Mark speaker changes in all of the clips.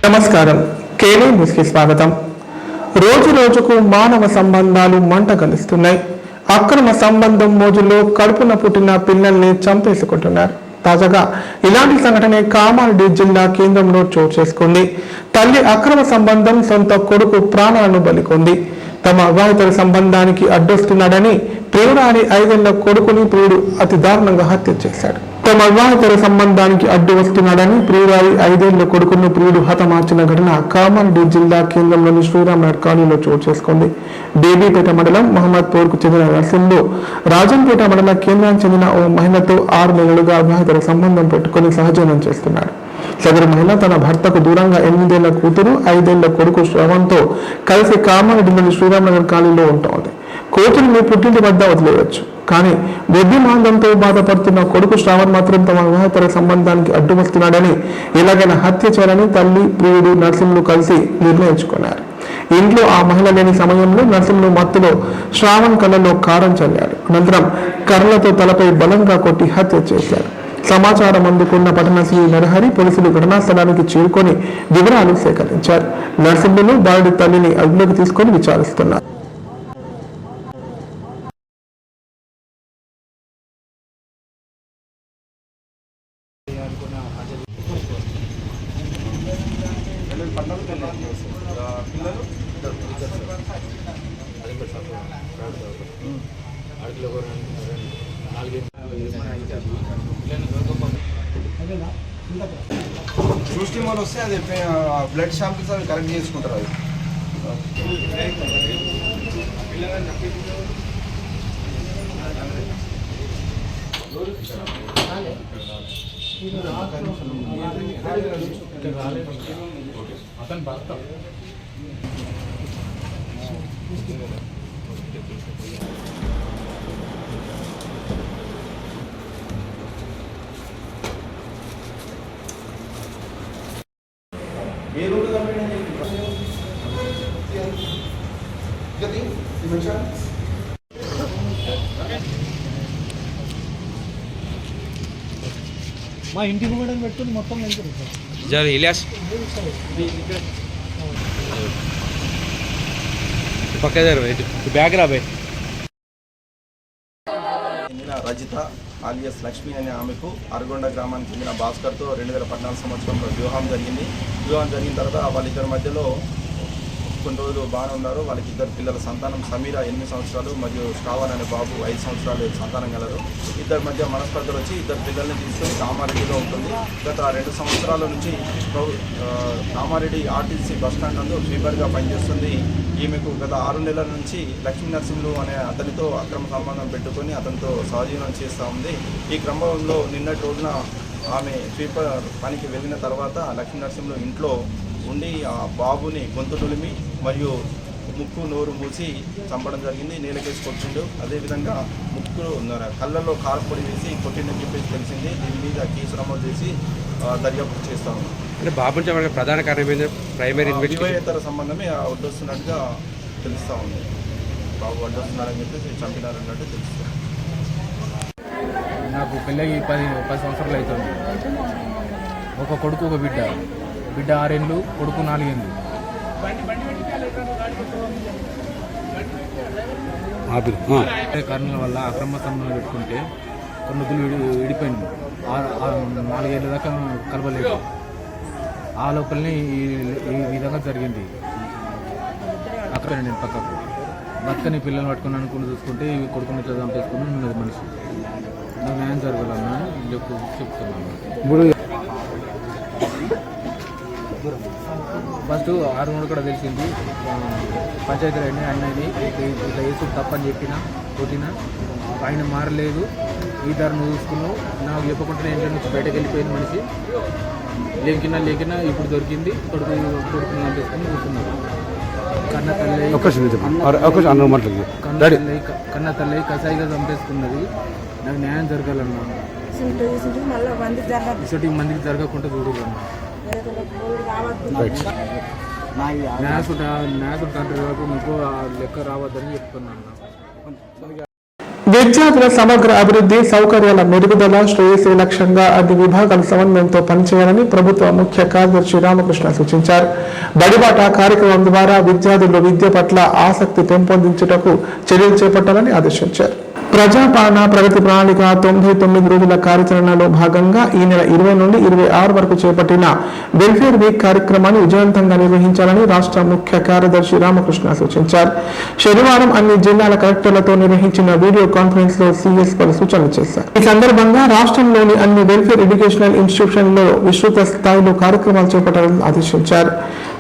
Speaker 1: నమస్కారం. కేనే న్యూస్కి స్వాగతం. రోజు రోజుకు మానవ సంబంధాలు మంట కలుస్తున్నాయి. అక్రమ సంబంధం మోజులో కడుపున పుట్టిన పిల్లల్ని చంపేసుకుంటున్నారు. తాజాగా ఇలాంటి సంఘటన కామారెడ్డి జిల్లా కేంద్రంలో చోటు చేసుకుంది. తల్లి అక్రమ సంబంధం సొంత కొడుకు ప్రాణాలను బలికొంది. తమ అవివాహిత సంబంధానికి అడ్డొస్తున్నాడని ప్రియురాలి 5 ఏళ్ల కొడుకుని ప్రియుడు అతి దారుణంగా హత్య చేశాడు. తమ అవివాహిత సంబంధానికి అడ్డు వస్తున్నాడని ప్రియురాలి 5 ఏళ్ల కొడుకును ప్రియుడు హతమార్చిన ఘటన కామారెడ్డి జిల్లా కేంద్రంలోని శ్రీరామ్ నగర్ కాలనీలో చోటు చేసుకుంది. బేబీపేట మండలం మహమ్మద్పూర్కు చెందిన నర్సింలో రాజంపేట మండల కేంద్రానికి చెందిన ఓ మహిళతో 6 నెలలుగా అవివాహిత సంబంధం పెట్టుకుని సహజీవనం చేస్తున్నాడు. సదరు మహిళ తన భర్తకు దూరంగా 8 ఏళ్ల కూతురు 5 ఏళ్ల కొడుకు శ్రవంతో కలిసి కామారెడ్డిలోని శ్రీరామ్ నగర్ కాలనీలో ఉంటుంది. కూతురిని పుట్టింటి వద్ద వదిలేయచ్చు, కానీ బుద్ధిమాందంతో బాధపడుతున్న కొడుకు శ్రావణ్ మాత్రం తమ వివాహేతర సంబంధానికి అడ్డు వస్తున్నాడని, ఎలాగైనా హత్య చేయాలని తల్లి ప్రియుడు నర్సింహులు కలిసి నిర్ణయించుకున్నారు. ఇంట్లో ఆ మహిళ లేని సమయంలో నర్సింహులు మత్తులో శ్రావణ్ కళ్ళలో కారం చల్లాడు. అనంతరం కర్రలతో తలపై బలంగా కొట్టి హత్య చేశారు. సమాచారం అందుకున్న పట్టణ శ్రీ నరహరి పోలీసులు ఘటనా స్థలానికి చేరుకొని వివరాలు సేకరించారు. నర్సింహులు బాలుడి తల్లిని అదుపులోకి తీసుకొని విచారిస్తున్నారు.
Speaker 2: చూస్తే మనం వస్తే అది బ్లడ్ శాంపిల్స్ అవి కలెక్ట్ చేసుకుంటారు. అది అతను భర్త ఏ రూట్
Speaker 3: మా ఇంటి కూడా పెట్టుకుని మొత్తం
Speaker 4: ఇలియాస్ పక్క బ్యాగ్ రాబాయ్.
Speaker 2: రజిత ఆలియస్ లక్ష్మి అనే ఆమెకు అరగొండ గ్రామానికి చెందిన భాస్కర్తో 2014 సంవత్సరంలో వివాహం జరిగింది. వివాహం జరిగిన తర్వాత వాళ్ళిద్దరి మధ్యలో కొన్ని రోజులు బాగానే ఉన్నారు. వాళ్ళకి 2 పిల్లల సంతానం సమీరా 8 సంవత్సరాలు మరియు శ్రావణ్ అనే బాబు 5 సంవత్సరాలు సంతానం కలరు. ఇద్దరి మధ్య మనస్పర్ధలు వచ్చి 2 పిల్లల్ని తీసుకొని కామారెడ్డిలో ఉంటుంది. గత 2 సంవత్సరాల నుంచి కామారెడ్డి ఆర్టీసీ బస్టాండ్ నందు స్వీపర్గా పనిచేస్తుంది. ఈమెకు గత 6 నెలల నుంచి లక్ష్మీ నరసింహులు అనే అతనితో అక్రమ సంబంధం పెట్టుకొని అతనితో సహజీవనం చేస్తూ ఉంది. ఈ క్రమంలో నిన్నటి రోజున ఆమె స్వీపర్ పనికి వెళ్ళిన తర్వాత లక్ష్మీ నరసింహులు ఇంట్లో ఉండి ఆ బాబుని గొంతు నులిమి మరియు ముక్కు నోరు మూసి చంపడం జరిగింది. నేలకేసి కొట్టిండు. అదేవిధంగా కళ్ళల్లో కారపొడి వేసి కొట్టిండని చెప్పేసి తెలిసింది. దీని మీద కేసు నమోదు చేసి దర్యాప్తు చేస్తా ఉన్నాం.
Speaker 4: అంటే బాబు ప్రధాన కారణం ప్రైమరీ
Speaker 2: వివాహేతర సంబంధమే అడ్డొస్తున్నట్టుగా తెలుస్తూ ఉంది. బాబు అడ్డొస్తున్నారని చెప్పేసి చంపినారన్నట్టు తెలుస్తుంది.
Speaker 3: నాకు పెళ్ళి 10 సంవత్సరాలు అవుతుంది. ఒక కొడుకు ఒక బిడ్డ 6 ఏళ్ళు, కొడుకు 4 ఏళ్ళు. కారణాల వల్ల అక్రమ సంబంధం పెట్టుకుంటే కొన్నుకులు విడిపోయింది. 4 ఏళ్ళ దాకా కలవలేదు. ఆ లోపలనే ఈ విధంగా జరిగింది. అక్కడ నేను పక్కకు బతుకని పిల్లలు పట్టుకుని అనుకుని చూసుకుంటే కొడుకుని చంపేసుకుని ఉన్నది మనిషి. నాకు న్యాయం జరగాలన్నా చెప్తున్నాను. ఫస్ట్ 6 నెలలు కూడా తెలిసింది. పంచాయతీ రైడ్ని అన్నది ఇట్లా వేసు తప్పని చెప్పిన కొట్టిన ఆయన మారలేదు. ఈ ధరను చూసుకున్నావు నాకు చెప్పకుండా ఇంట్లో నుంచి బయటకు వెళ్ళిపోయింది మనిషి. లేకినా ఇప్పుడు దొరికింది. కొడుకుని పంపేసుకుని కూర్చున్నారు. కన్న తల్లి కసాయిగా చంపేసుకున్నది. నాకు న్యాయం జరగాలన్నా. మందికి జరగకుండా చూడాలన్నా. న్యాసుడు కంట్రీ వరకు మీకు లెక్క రావద్దని చెప్తున్నాను.
Speaker 1: విద్యార్థుల సమగ్ర అభివృద్ధి, సౌకర్యాల మెరుగుదల, శ్రేయస్సే లక్ష్యంగా అన్ని విభాగాల సమన్వయంతో పనిచేయాలని ప్రభుత్వ ముఖ్య కార్యదర్శి రామకృష్ణ సూచించారు. బడిబాట కార్యక్రమం ద్వారా విద్యార్థుల్లో విద్య పట్ల ఆసక్తి పెంపొందించుటకు చర్యలు చేపట్టాలని ఆదేశించారు. ప్రజాపాలన ప్రగతి ప్రణాళిక 99 రోజుల కార్యాచరణలో భాగంగా ఈ నెల 20 నుండి 26 వరకు చేపట్టిన వెల్ఫేర్ వీక్ కార్యక్రమాన్ని విజయవంతంగా నిర్వహించాలని రాష్ట్ర ముఖ్య కార్యదర్శి రామకృష్ణ సూచించారు. శనివారం అన్ని జిల్లాల కలెక్టర్లతో నిర్వహించిన వీడియో కాన్ఫరెన్స్ లో సీఎస్ పలు సూచనలు చేశారు. ఈ సందర్భంగా రాష్ట్రంలోని అన్ని వెల్ఫేర్ ఎడ్యుకేషనల్ ఇన్స్టిట్యూషన్లలో విస్తృత స్థాయిలో కార్యక్రమాలు చేపట్టాలని ఆదేశించారు.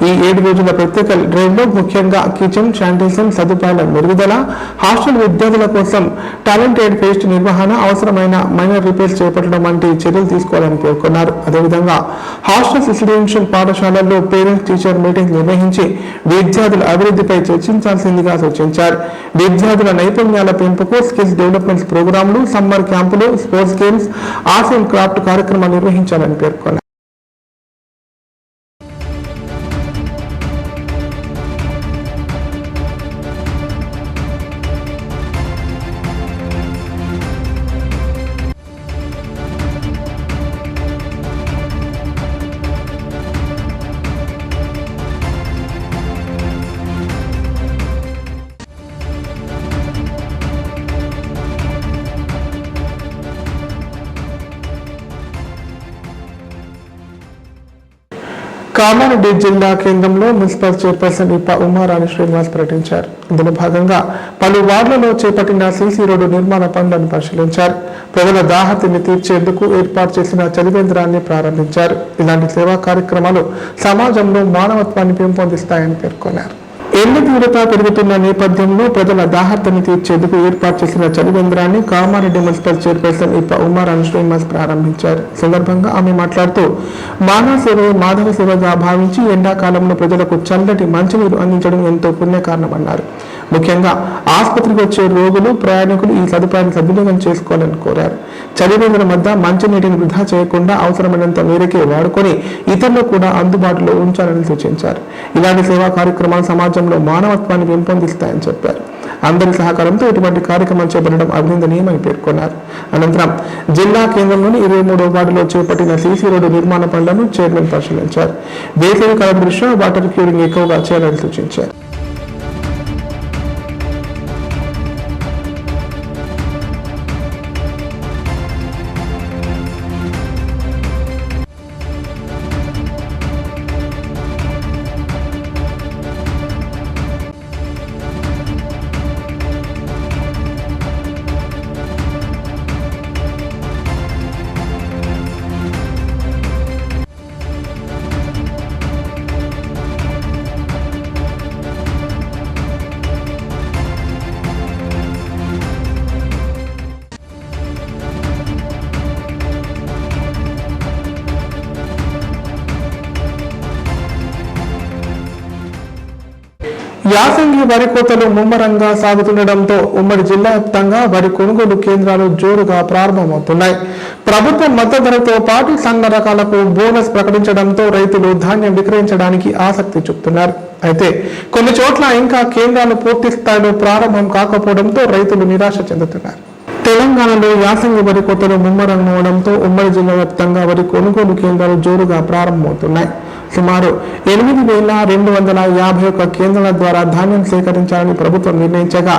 Speaker 1: ఈ 7 రోజుల ప్రత్యేక డ్రైవ్ లో ముఖ్యంగా కిచెన్, శానిటేషన్ సదుపాయాల మెరుగుదల, హాస్టల్ విద్యార్థుల కోసం టాలెంటెడ్ పేస్ట్ నిర్వహణ, అవసరమైన మైనర్ రిపేర్స్ చేపట్టడం వంటి చర్యలు తీసుకోవాలని పేర్కొన్నారు. అదేవిధంగా హాస్టల్ రెసిడెన్షియల్ పాఠశాలల్లో పేరెంట్స్ టీచర్ మీటింగ్ నిర్వహించి విద్యార్థుల అభివృద్ధిపై చర్చించాల్సిందిగా సూచించారు. విద్యార్థుల నైపుణ్యాల పెంపుకు స్కిల్స్ డెవలప్మెంట్ ప్రోగ్రాంలు, సమ్మర్ క్యాంపులు, sports games, arts and craft కార్యక్రమాలు నిర్వహించాలని పేర్కొన్నారు. కామారెడ్డి జిల్లా కేంద్రంలో మున్సిపల్ చైర్పర్సన్ ఇప్ప ఉమారాణి శ్రీనివాస్ పర్యటించారు. ఇందులో భాగంగా పలు వార్డులలో చేపట్టిన సీసీ రోడ్డు నిర్మాణ పనులను పరిశీలించారు. ప్రజల దాహతిని తీర్చేందుకు ఏర్పాటు చేసిన చలివేంద్రాన్ని ప్రారంభించారు. ఇలాంటి సేవా కార్యక్రమాలు సమాజంలో మానవత్వాన్ని పెంపొందిస్తాయని పేర్కొన్నారు. ఎండ తీవ్రత పెరుగుతున్న నేపథ్యంలో ప్రజల దాహర్తిని తీర్చేందుకు ఏర్పాటు చేసిన చలివేంద్రాన్ని కామారెడ్డి మున్సిపల్ చైర్పర్సన్ ఇప్ప ఉమారాణి శ్రీనివాస్ ప్రారంభించారు. సందర్భంగా ఆమె మాట్లాడుతూ మానవ సేవ మాధవ సేవగా భావించి ఎండాకాలంలో ప్రజలకు చల్లటి మంచినీరు అందించడం ఎంతో పుణ్యకారణమన్నారు. ముఖ్యంగా ఆసుపత్రికి వచ్చే రోగులు, ప్రయాణికులు ఈ సదుపాయాన్ని సద్వినియోగం చేసుకోవాలని కోరారు. చలివేంద్రం వద్ద మంచినీటిని వృధా చేయకుండా అవసరమైనంత మేరకే వాడుకొని ఇతరులు కూడా అందుబాటులో ఉంచాలని సూచించారు. ఇలాంటి సేవా కార్యక్రమాలు సమాజంలో మానవత్వాన్ని పెంపొందిస్తాయని చెప్పారు. అందరి సహకారంతో ఇటువంటి కార్యక్రమాలు చేపట్టడం అభినందనీయమని పేర్కొన్నారు. అనంతరం జిల్లా కేంద్రంలోని 23వ వార్డులో చేపట్టిన సీసీ రోడ్డు నిర్మాణ పనులను చైర్మన్ పరిశీలించారు. వేసవి కాలం దృష్ట్యా వాటర్ క్యూరింగ్ ఎక్కువగా చేయాలని సూచించారు. యాసంగి వరి కోతలు ముమ్మరంగా సాగుతుండటంతో ఉమ్మడి జిల్లా వ్యాప్తంగా వరి కొనుగోలు కేంద్రాలు జోరుగా ప్రారంభమవుతున్నాయి. ప్రభుత్వ మద్దతు ధరతో పాటు సన్న రకాలకు బోనస్ ప్రకటించడంతో రైతులు ధాన్యం విక్రయించడానికి ఆసక్తి చూపుతున్నారు. అయితే కొన్ని చోట్ల ఇంకా కేంద్రాలు పూర్తి స్థాయిలో ప్రారంభం కాకపోవడంతో రైతులు నిరాశ చెందుతున్నారు. తెలంగాణలో యాసంగి వరి కోతలు ముమ్మరంగవడంతో ఉమ్మడి జిల్లా వ్యాప్తంగా వరి కొనుగోలు కేంద్రాలు జోరుగా ప్రారంభమవుతున్నాయి. సుమారు 8,251 కేంద్రాల ద్వారా ధాన్యం సేకరించాలని ప్రభుత్వం నిర్ణయించగా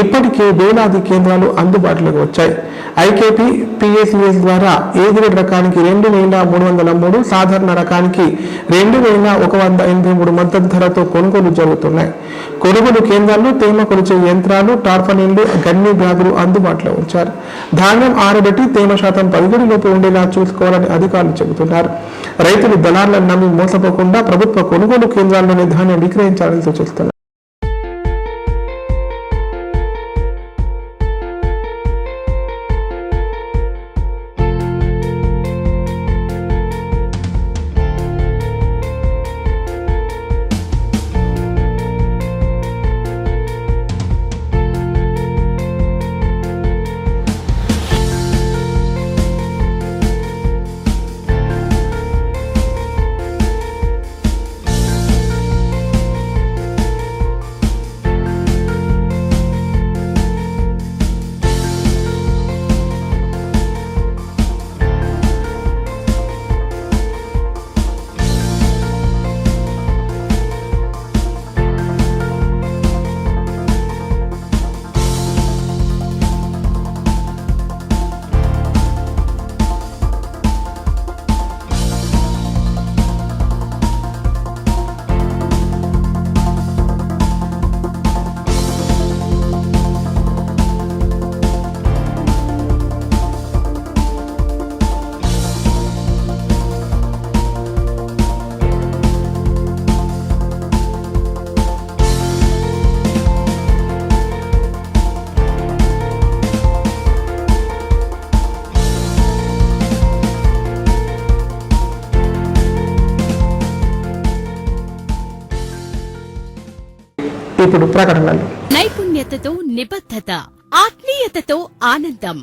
Speaker 1: ఇప్పటికే వేలాది కేంద్రాలు అందుబాటులోకి వచ్చాయి. ఐకేపీ పిఎస్ఈఎస్ ద్వారా ఏ గ్రేడ్ రకానికి 2,303, సాధారణ రకానికి 2,183 మద్దతు ధరతో కొనుగోలు జరుగుతున్నాయి. కొనుగోలు కేంద్రాల్లో తేమ కొలిచే యంత్రాలు, టార్పలిన్లు, గన్ని బ్యాగులు అందుబాటులో ఉంచారు. ధాన్యం ఆరబెట్టి తేమ శాతం 17 లోపు ఉండేలా చూసుకోవాలని అధికారులు చెబుతున్నారు. రైతులు దళారులను నమ్మి మోసపోకుండా ప్రభుత్వ కొనుగోలు కేంద్రాల్లోనే ధాన్యం విక్రయించాలని సూచిస్తున్నారు. ఇప్పుడు ప్రకటనలు.
Speaker 5: నైపుణ్యతతో నిబద్ధత, ఆత్మీయతతో ఆనందం,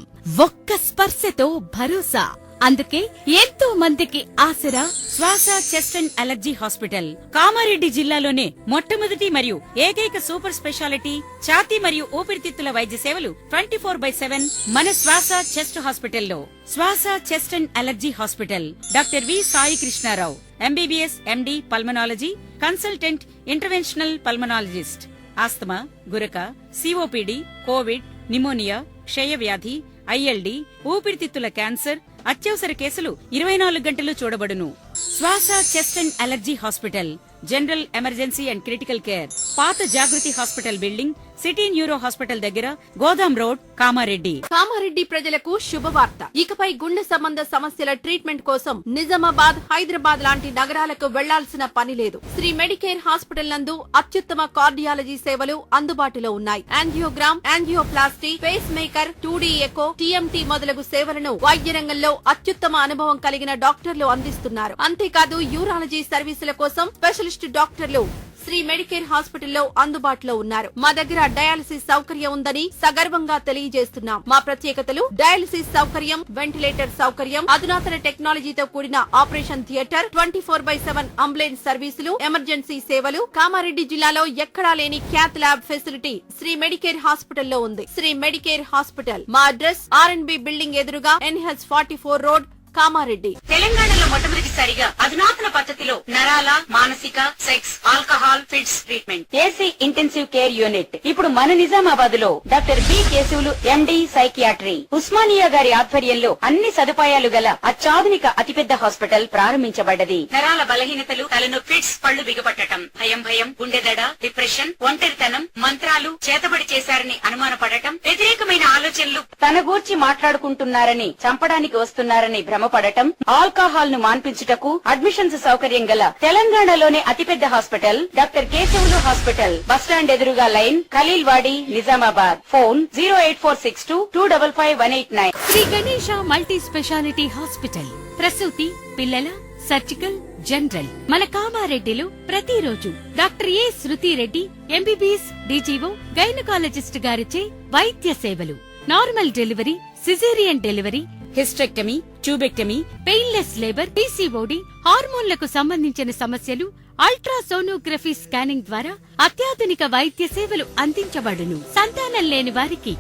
Speaker 5: ఒక్క స్పర్శతో భరోసా. అందుకే ఎంతో మందికి ఆసరా శ్వాస chest and allergy hospital. Kamareddy జిల్లాలోనే మొట్టమొదటి మరియు ఏకైక సూపర్ స్పెషాలిటీ ఛాతీ మరియు ఊపిరితిత్తుల వైద్య సేవలు 24/7 మన శ్వాస చెస్ట్ హాస్పిటల్లో. Swasa chest and allergy hospital. Doctor V Sai Krishnarao, MBBS MD pulmonology, consultant interventional pulmonologist. Asthma, గురక, సిఓపిడి, కోవిడ్, నిమోనియా, క్షయవ్యాధి, ఐఎల్డి, ఊపిరితిత్తుల క్యాన్సర్, అత్యవసర కేసులు 24 గంటలు చూడబడును. Swasa chest and allergy hospital. General emergency and critical care. పాత Jagruti hospital building, city neuro hospital దగ్గర, Godam road, Kamareddy.
Speaker 6: Kamareddy ప్రజలకు శుభవార్త. ఇకపై గుండె సంబంధ సమస్యల ట్రీట్మెంట్ కోసం నిజామాబాద్, హైదరాబాద్ లాంటి నగరాలకు వెళ్లాల్సిన పని లేదు. శ్రీ మెడికేర్ హాస్పిటల్ నందు అత్యుత్తమ కార్డియాలజీ సేవలు అందుబాటులో ఉన్నాయి. Angiogram, angioplasty, pacemaker, 2D echo, TMT మొదలగు సేవలను వైద్య రంగంలో అత్యుత్తమ అనుభవం కలిగిన డాక్టర్లు అందిస్తున్నారు. అంతేకాదు యూరాలజీ సర్వీసుల కోసం స్పెషలిస్ట్ డాక్టర్లు శ్రీ మెడికేర్ హాస్పిటల్లో అందుబాటులో ఉన్నారు. మా దగ్గర డయాలసిస్ సౌకర్యం ఉందని సగర్వంగా తెలియజేస్తున్నాం. మా ప్రత్యేకతలు: డయాలసిస్ సౌకర్యం, వెంటిలేటర్ సౌకర్యం, అధునాతన టెక్నాలజీతో కూడిన ఆపరేషన్ థియేటర్, 24/7 అంబులెన్స్ సర్వీసులు, ఎమర్జెన్సీ సేవలు. కామారెడ్డి జిల్లాలో ఎక్కడా లేని cath lab facility Sri Medicare హాస్పిటల్లో ఉంది. Sri Medicare hospital. మా అడ్రస్ R&B బిల్డింగ్ ఎదురుగా NH 44 రోడ్, కామారెడ్డి.
Speaker 5: తెలంగాణలో మొట్టమొదటిసారిగా అధునాతన పద్ధతిలో నరాల, మానసిక, sex, alcohol, fits treatment. AC intensive care unit ఇప్పుడు మన నిజామాబాద్ లో doctor B Keshavulu MD psychiatry, Osmania గారి ఆధ్వర్యంలో అన్ని సదుపాయాలు గల అత్యాధునిక అతిపెద్ద హాస్పిటల్ ప్రారంభించబడ్డది. నరాల బలహీనతలు, తలనొప్పి, ఫిట్స్, పళ్లు బిగపట్టడం, భయం, గుండెదడ, డిప్రెషన్, ఒంటరితనం, మంత్రాలు చేతబడి చేశారని అనుమానపడటం, వ్యతిరేకమైన ఆలోచనలు, తన గూర్చి మాట్లాడుకుంటున్నారని, చంపడానికి వస్తున్నారని భ్రమపడటం, ఆల్కహాల్ ను మాన్పించుటకు అడ్మిషన్స్ సౌకర్యం గల తెలంగాణలోనే అతిపెద్ద hospital doctor Keshavulu hospital. Bus stand ఎదురుగా line, Khaleelwadi, Nizamabad. Phone 08462255189. Shri Ganesha multi speciality hospital. ప్రసూతి, పిల్లల, సర్జికల్, జనరల్. మన కామారెడ్డిలో ప్రతిరోజు doctor A Shruti Reddy MBBS DGO gynaecologist గారిచే వైద్య సేవలు. Normal delivery, caesarean delivery, hysterectomy, tubectomy, painless labour, PCOD, హార్మోన్లకు సంబంధించిన సమస్యలు, అల్ట్రాసోనోగ్రఫీ స్కానింగ్ ద్వారా అత్యాధునిక వైద్య సేవలు అందించబడును. సంతానం లేని వారికి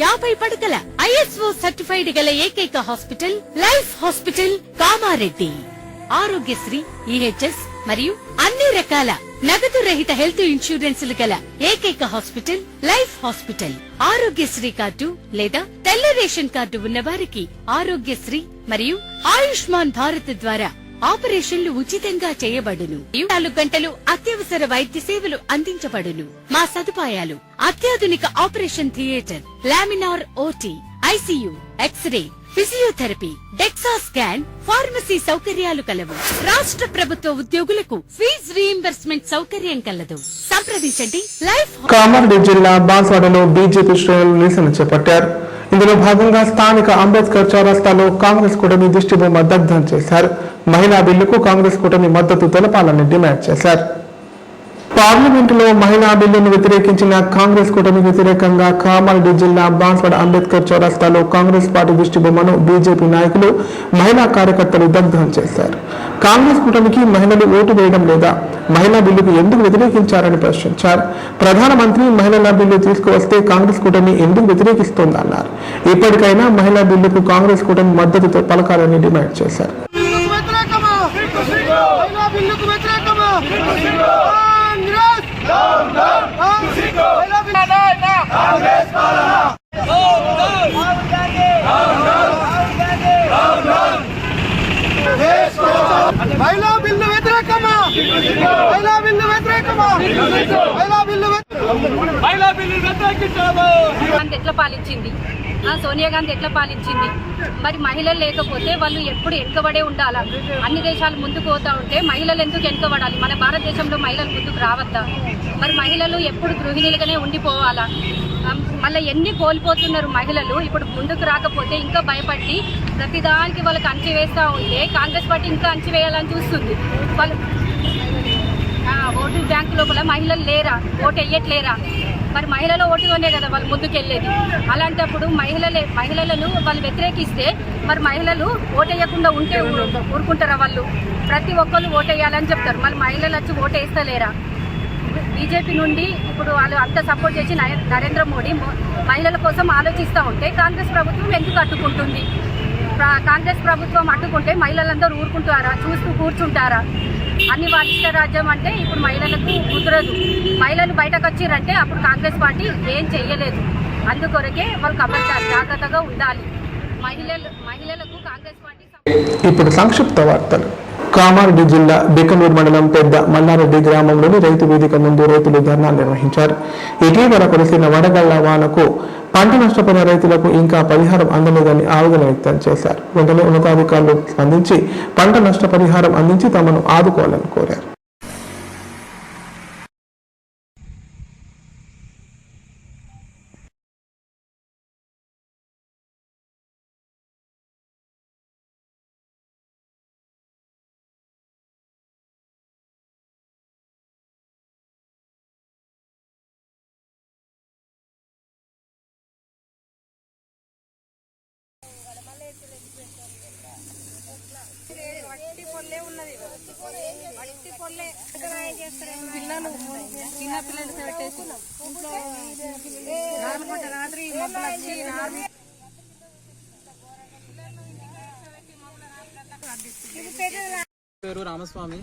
Speaker 5: 50 పడకల ISO సర్టిఫైడ్ గల ఏకైక hospital life hospital Kamareddy. Aarogyasri, EHS మరియు అన్ని రకాల నగదు రహిత హెల్త్ ఇన్సూరెన్సులు గల ఏకైక hospital life hospital. Aarogyasri card లేదా తెల్ల రేషన్ కార్డు ఉన్న వారికి ఆరోగ్యశ్రీ మరియు ఆయుష్మాన్ భారత్ ద్వారా ఆపరేషన్లు ఉచితంగా చేయబడును. 24 గంటలు అత్యవసర వైద్య సేవలు అందించబడును. మా సదుపాయాలు: అత్యాధునిక operation theatre, laminar OT, ICU, x-ray, physiotherapy, DEXA scan, pharmacy సౌకర్యాలు కలవు. రాష్ట్ర ప్రభుత్వ ఉద్యోగులకు ఫీజు రీయింబర్స్మెంట్ సౌకర్యం కలదు. సంప్రదించండి. లైఫ్.
Speaker 1: కామారెడ్డి జిల్లా బాన్స్వాడలో బీజేపీ శ్రేణులు నిరసన చేపట్టారు. ఇందులో భాగంగా స్థానిక అంబేద్కర్ చౌరస్తాలో కాంగ్రెస్ కూటమి దిష్టిబొమ్మ దగ్ధం చేశారు. మహిళా బిల్లుకు కాంగ్రెస్ కూటమి మద్దతు తెలపాలని డిమాండ్ చేశారు. పార్లమెంటులో మహిళా బిల్లును వ్యతిరేకించిన కాంగ్రెస్ కూటమికి వ్యతిరేకంగా కామారెడ్డి జిల్లా బాన్స్వాడ అంబేద్కర్ చౌరస్తాలో కాంగ్రెస్ పార్టీ దిష్టిబొమ్మను బీజేపీ నాయకులు, మహిళా కార్యకర్తలు దగ్ధం చేశారు. కాంగ్రెస్ కూటమికి మహిళలు ఓటు వేయడం లేదా? మహిళా బిల్లుకు ఎందుకు వ్యతిరేకించారని ప్రశ్నించారు. ప్రధానమంత్రి మహిళల బిల్లు తీసుకువస్తే కాంగ్రెస్ కూటమి ఎందుకు వ్యతిరేకిస్తోందన్నారు. ఇప్పటికైనా మహిళా బిల్లుకు కాంగ్రెస్ కూటమి మద్దతుతో పలకాలని డిమాండ్ చేశారు.
Speaker 7: మహిళా బిల్లు వ్యతిరేకమా? మహిళా బిల్లు వ్యతిరేకమా? మహిళా బిల్లు వ్యతిరేకించాము.
Speaker 8: ఎట్లా పాలించింది? సోనియా గాంధీ ఎట్లా పాలించింది? మరి మహిళలు లేకపోతే వాళ్ళు ఎప్పుడు వెనుకబడే ఉండాలా? అన్ని దేశాలు ముందుకు పోతా ఉంటే మహిళలు ఎందుకు వెనుకబడాలి? మన భారతదేశంలో మహిళలు ముందుకు రావద్దా? మరి మహిళలు ఎప్పుడు గృహిణులుగానే ఉండిపోవాలా? మళ్ళీ ఎన్ని కోల్పోతున్నారు మహిళలు. ఇప్పుడు ముందుకు రాకపోతే ఇంకా భయపడి ప్రతిదానికి వాళ్ళకి అంచివేస్తూ ఉంటే కాంగ్రెస్ పార్టీ ఇంకా అంచివేయాలని చూస్తుంది. వాళ్ళు ఓటు బ్యాంకు లోపల మహిళలు లేరా, ఓటు వేయట్లేరా? మరి మహిళల ఓటుతోనే కదా వాళ్ళు ముందుకెళ్ళేది. అలాంటప్పుడు మహిళలను వాళ్ళు వ్యతిరేకిస్తే మరి మహిళలు ఓటు వేయకుండా ఉంటే ఊరుకుంటారా? వాళ్ళు ప్రతి ఒక్కళ్ళు ఓటు వేయాలని చెప్తారు, మళ్ళీ మహిళలు వచ్చి ఓటు వేస్తలేరా? బీజేపీ నుండి ఇప్పుడు వాళ్ళు అంత సపోర్ట్ చేసి నరేంద్ర మోడీ మహిళల కోసం ఆలోచిస్తూ ఉంటే కాంగ్రెస్ ప్రభుత్వం ఎందుకు అడ్డుకుంటుంది? కాంగ్రెస్ ప్రభుత్వం అడ్డుకుంటే మహిళలందరూ ఊరుకుంటారా, చూస్తూ కూర్చుంటారా? అన్ని వాళ్ళ ఇష్ట రాజ్యం అంటే ఇప్పుడు మహిళలకు కుదరదు. మహిళలు బయటకు వచ్చిరంటే అప్పుడు కాంగ్రెస్ పార్టీ ఏం చెయ్యలేదు. అందుకొరకే వాళ్ళు ఖబర్దార్ జాగ్రత్తగా ఉండాలి. మహిళలకు కాంగ్రెస్ పార్టీ.
Speaker 1: ఇప్పుడు సంక్షిప్త వార్తలు. కామారెడ్డి జిల్లా బికనూరు మండలం పెద్ద మల్లారెడ్డి గ్రామంలోని రైతు వేదిక ముందు రైతులు ధర్నా నిర్వహించారు. ఇటీవల కురిసిన వడగళ్ల వానకు పంట నష్టపోయిన రైతులకు ఇంకా పరిహారం అందలేదని ఆవేదన వ్యక్తం చేశారు. వెంటనే ఉన్నతాధికారులు స్పందించి పంట నష్టపరిహారం అందించి తమను ఆదుకోవాలని కోరారు.
Speaker 9: పేరు రామస్వామి,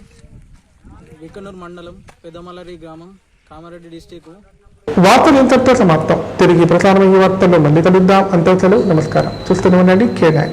Speaker 9: బికనూరు మండలం పెద్దమల్లారెడ్డి గ్రామం, కామారెడ్డి డిస్టిక్.
Speaker 1: వార్తలు ఇంతటితో సమాప్తం. తిరిగి ప్రసారమయ్యే వార్తల్లో మళ్ళీ కలుద్దాం. అంతవరకు నమస్కారం. చూస్తూనే ఉండండి K9.